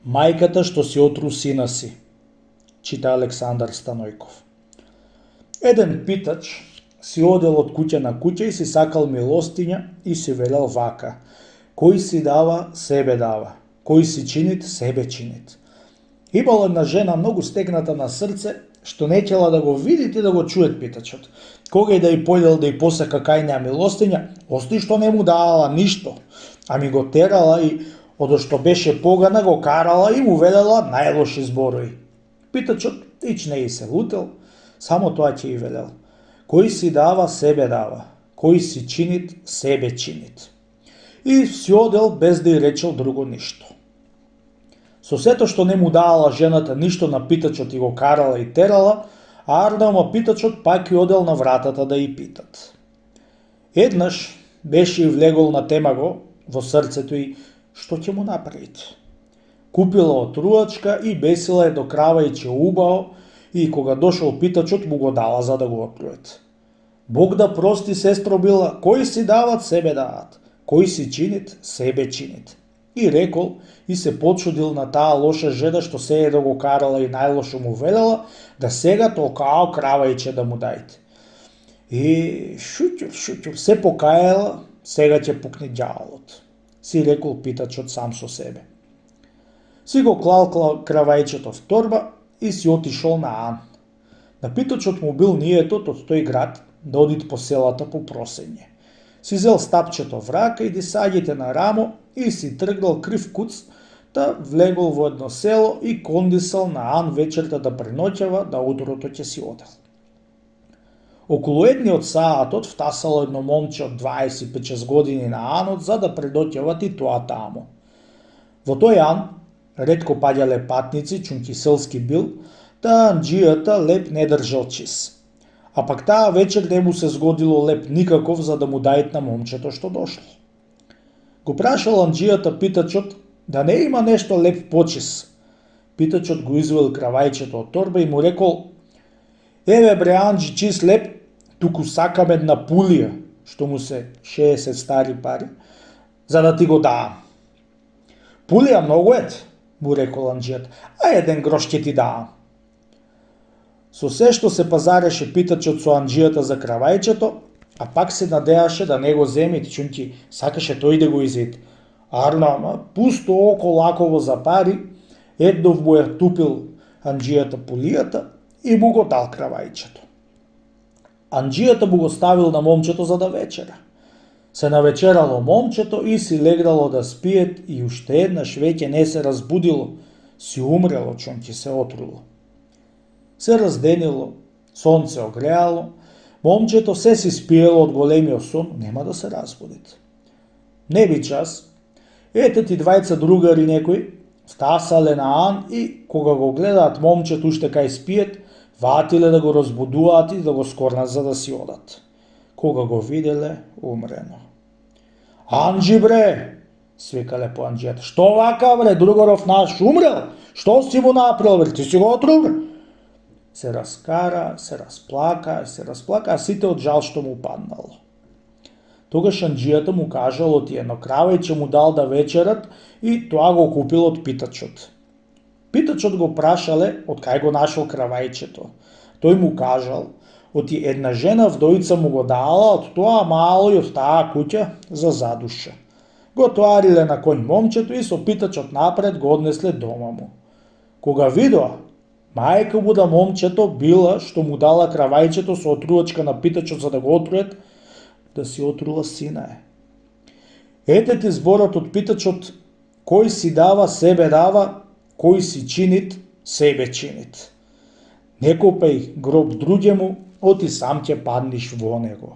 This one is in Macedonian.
Мајката што си отру сина си, чита Александар Станојков. Еден питач си одел од куќа на куќа и си сакал милостиња и си велел вака: кој си дава, себе дава, кој си чинит, себе чинит. Имала една жена многу стегната на срце, што нечела да го видите и да го чует питачот. Кога и да и појдел да и посака кај неа милостиња, ости што не му давала ништо, ами го терала и одошто беше погана го карала и му велела најлоши зборови. Питачот ич не и се лутел, само тоа ќе и велел: кој си дава, себе дава, кој си чинит, себе чинит. И си одел без да и речел друго ништо. Со сето што не му давала жената ништо на питачот и го карала и терала, Арнама питачот пак и одел на вратата да и питат. Еднаш беше и влегол на темаго во срцето и што ќе му направите. Купила отруачка и бесила е до кравајче убао и кога дошол питачот му го дала за да го отрует. Бог да прости, сестро била, кој си дават, себе дават, кој си чинит, себе чинит. И рекол и се почудил на таа лоша жена што се е да го карала и најлошо му велела, да сега толкао кравајче да му дајте. И шутјур, се покајала, сега ќе пукне ѓаволот, си рекол питачот сам со себе. Си го клал кравајчето в торба и си отишол на Ан. На питачот му бил ниетот од тој град да одит по селата по просење. Си зел стапчето в рака и дисаѓите на рамо и си тргнал крив куц, да влегол во едно село и кондисал на Ан вечерта да преноќава, да утрото ќе си одел. Околу едниот саатот втасало едно момче од 25 години на Анот за да предоќават и тоа тамо. Во тој Ан ретко паѓале патници, чунки селски бил, да анџијата леп не држал чис. А пак таа вечер не му се згодило леп никаков за да му дајат на момчето што дошло. Го прашал анџијата питачот да не има нешто леп почис. Питачот го извел кравајчето од торба и му рекол: еве бре анџи чист леп, туку сакам една пулија, што му се 60 стари пари, за да ти го даам. Пулија многу ет, му рекол анџијата, а еден грош ќе ти даам. Со се што се пазареше питачот со анџијата за кравајчето, а пак се надеаше да не го земи, чунки сакаше тој да го изеде. Арнама, пусто око лаково за пари, еднов му е тупил анџијата пулијата и му го дал кравајчето. Анџијата му го ставил на момчето за да вечера. Се навечерало момчето и си легнало да спиет и уште еднаш веќе не се разбудило, си умрело, чунки се отруло. Се разденило, сонце огреало, момчето се си спиело од големиот сон, нема да се разбудит. Не би час, ете ти двајца другари некои, втасале на Ан и кога го гледаат момчето уште кај спиет, ватиле да го разбудуваат и да го скорнат за да си одат. Кога го виделе, умрено. Анџи бре, свикале по анџијата, што вака бре, другаров наш умрел, што си му направил бре, ти си го отрул? Се раскара, се расплака, а сите од жал што му паднало. Тогаш анџијата му кажал оти едно кравајче му дал да вечерат и тоа го купил од питачот. Питачот го прашале од кај го нашол кравајчето. Тој му кажал оти една жена вдојца му го дала од тоа мало и од таа куќа за задуша. Го тоариле на конј момчето и со питачот напред го однесле дома му. Кога видоа, мајка му да момчето била што му дала кравајчето со отруачка на питачот за да го отрует, да си отрула сина е. Ете ти зборот од питачот: кој си дава, себе дава, кој си чинит, себе чинит. Не копај гроб друѓему, оти сам ќе падниш во него.